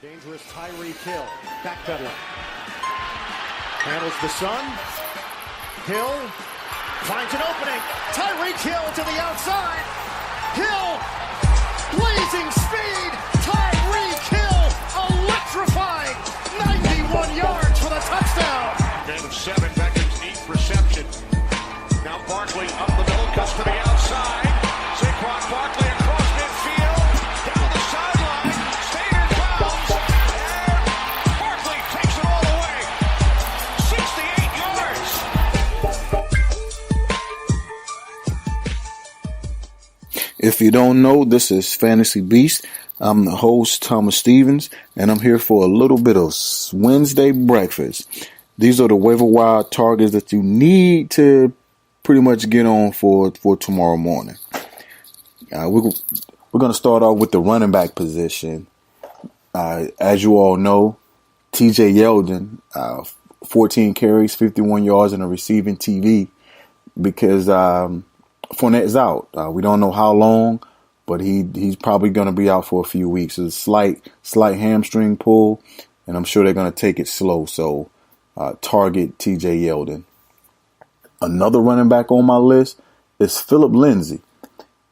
Dangerous Tyreek Hill, backpedaling. Handles the sun. Hill finds an opening. Tyreek Hill to the outside. Hill, blazing speed. Tyreek Hill, electrifying. 91 yards for the touchdown. Game of 7, Beckham's 8th reception. Now Barkley up the middle, cuts to the outside. Saquon Barkley across midfield, down the sideline, staying in bounds, and Barkley takes it all the way. 68 yards. If you don't know, this is Fantasy Beast. I'm the host, Thomas Stevens, and I'm here for a little bit of Wednesday breakfast. These are the waiver wire targets that you need to pretty much get on for tomorrow morning. We're going to start off with the running back position. As you all know, TJ Yeldon, 14 carries, 51 yards, and a receiving TD because Fournette's out. We don't know how long, but he's probably going to be out for a few weeks. It's a slight hamstring pull, and I'm sure they're going to take it slow. So target TJ Yeldon. Another running back on my list is Philip Lindsay.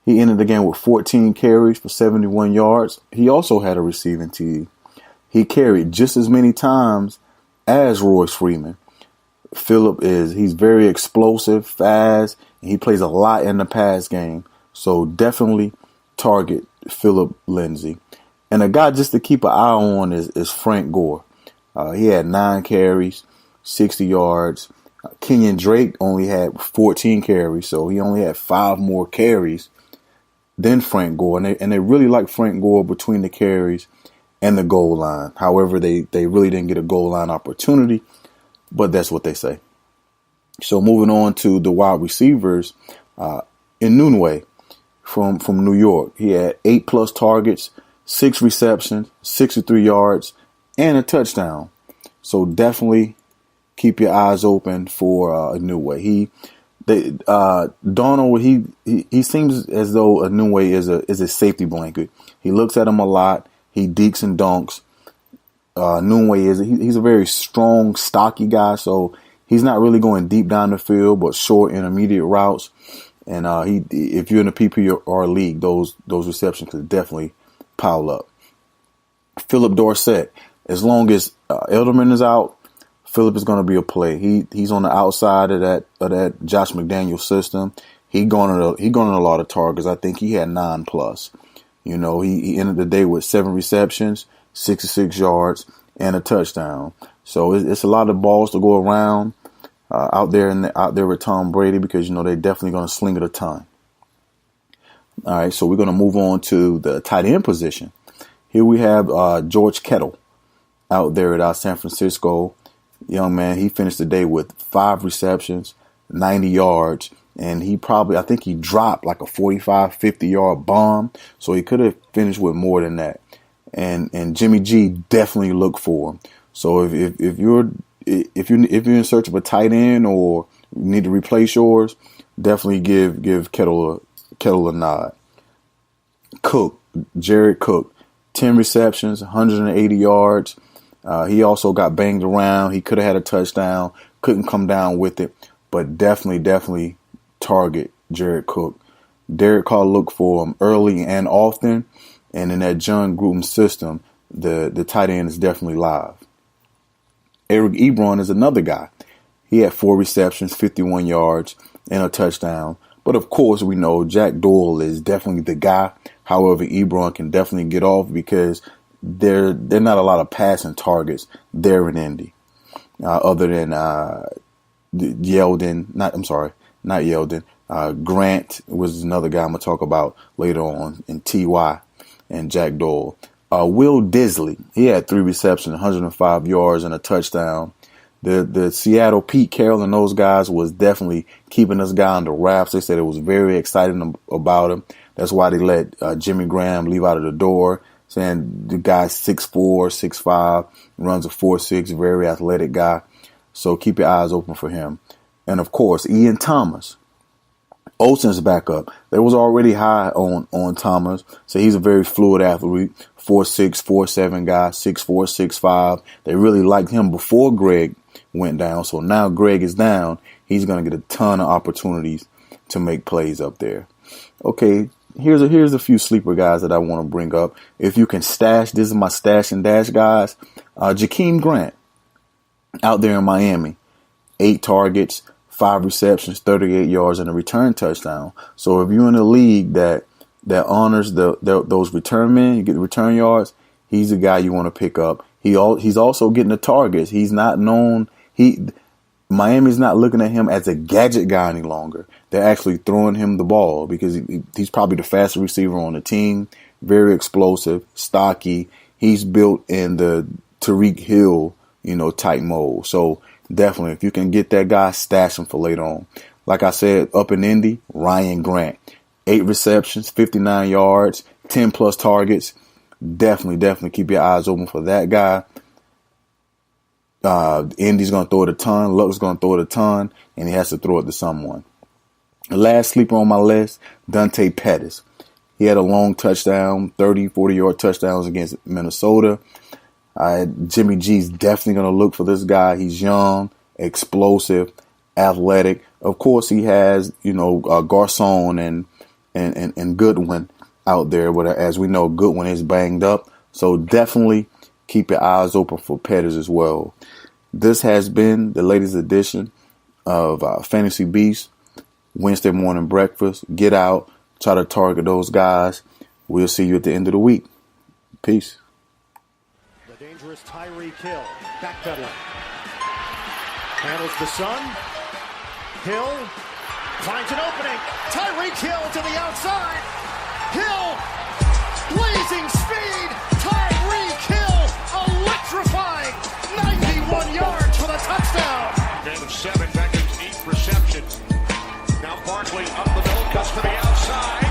He ended the game with 14 carries for 71 yards. He also had a receiving TD. He carried just as many times as Royce Freeman. He's very explosive, fast, and he plays a lot in the pass game. So definitely target Philip Lindsay. And a guy just to keep an eye on is Frank Gore. He had 9 carries, 60 yards. Kenyon Drake only had 14 carries, so he only had 5 more carries than Frank Gore. And they really like Frank Gore between the carries and the goal line. However, they really didn't get a goal line opportunity, but that's what they say. So moving on to the wide receivers, Inouye from New York. He had 8+ targets, 6 receptions, 63 yards, and a touchdown. So definitely keep your eyes open for Inouye. Donald, he seems as though Inouye is a safety blanket. He looks at him a lot. He dekes and dunks. Inouye he's a very strong, stocky guy, so he's not really going deep down the field, but short intermediate routes. And if you're in a PPR league, those receptions could definitely pile up. Philip Dorsett, as long as Elderman is out, Philip is going to be a play. He's on the outside of that Josh McDaniels system. He garnered a lot of targets. I think he had 9+. You know, he ended the day with 7 receptions, 66 yards, and a touchdown. So it's a lot of balls to go around out there with Tom Brady because you know they're definitely going to sling it a ton. All right, so we're going to move on to the tight end position. Here we have George Kittle out there at San Francisco. Young man, he finished the day with 5 receptions, 90 yards, and I think he dropped like a 45, 50-yard bomb, so he could have finished with more than that. And Jimmy G definitely looked for him. So if you're in search of a tight end or need to replace yours, definitely give Kittle a nod. Jared Cook, 10 receptions, 180 yards. He also got banged around. He could have had a touchdown, couldn't come down with it, but definitely target Jared Cook. Derek Carr looked for him early and often, and in that John Gruden system, the tight end is definitely live. Eric Ebron is another guy. He had 4 receptions, 51 yards, and a touchdown. But of course, we know Jack Doyle is definitely the guy. However, Ebron can definitely get off because there not a lot of passing targets there in Indy, other than Yeldon. Not Yeldon. Grant was another guy I'm gonna talk about later on, and Ty and Jack Doyle. Will Disley, he had 3 receptions, 105 yards, and a touchdown. The Seattle Pete Carroll and those guys was definitely keeping this guy under wraps. They said it was very exciting about him. That's why they let Jimmy Graham leave out of the door, saying the guy's 6'4", 6'5", runs a 4.6, very athletic guy. So keep your eyes open for him. And of course, Ian Thomas. Olsen's back up. They was already high on Thomas, so he's a very fluid athlete. 4'6", 4'7" guy, 6'4", 6'5". They really liked him before Greg went down. So now Greg is down. He's going to get a ton of opportunities to make plays up there. Okay, here's a few sleeper guys that I want to bring up. If you can stash, this is my stash and dash guys. Jakeem Grant out there in Miami, 8 targets, 5 receptions, 38 yards, and a return touchdown. So if you're in a league that honors those return men, you get the return yards, he's the guy you want to pick up. He's also getting the targets. He's not known. Miami's not looking at him as a gadget guy any longer. They're actually throwing him the ball because he's probably the fastest receiver on the team. Very explosive, stocky. He's built in the Tyreek Hill, type mold. So definitely, if you can get that guy, stash him for later on. Like I said, up in Indy, Ryan Grant, 8 receptions, 59 yards, 10 plus targets. Definitely keep your eyes open for that guy. Indy's going to throw it a ton. Luck's going to throw it a ton, and he has to throw it to someone. The last sleeper on my list, Dante Pettis. He had a long touchdown, 30, 40-yard touchdowns against Minnesota. Jimmy G's definitely going to look for this guy. He's young, explosive, athletic. Of course, he has, Garcon and Goodwin out there. But as we know, Goodwin is banged up. So definitely keep your eyes open for Pettis as well. This has been the latest edition of Fantasy Beast, Wednesday morning breakfast. Get out, try to target those guys. We'll see you at the end of the week. Peace. The dangerous Tyreek Hill, backpedaling. Handles the sun. Hill finds an opening. Tyreek Hill to the outside. Hill, blazing speed. Tyreek Hill, electrifying. 91 yards for the touchdown. Game of 7, Beckhams 8 receptions. Now Barkley up the middle, cuts to the outside.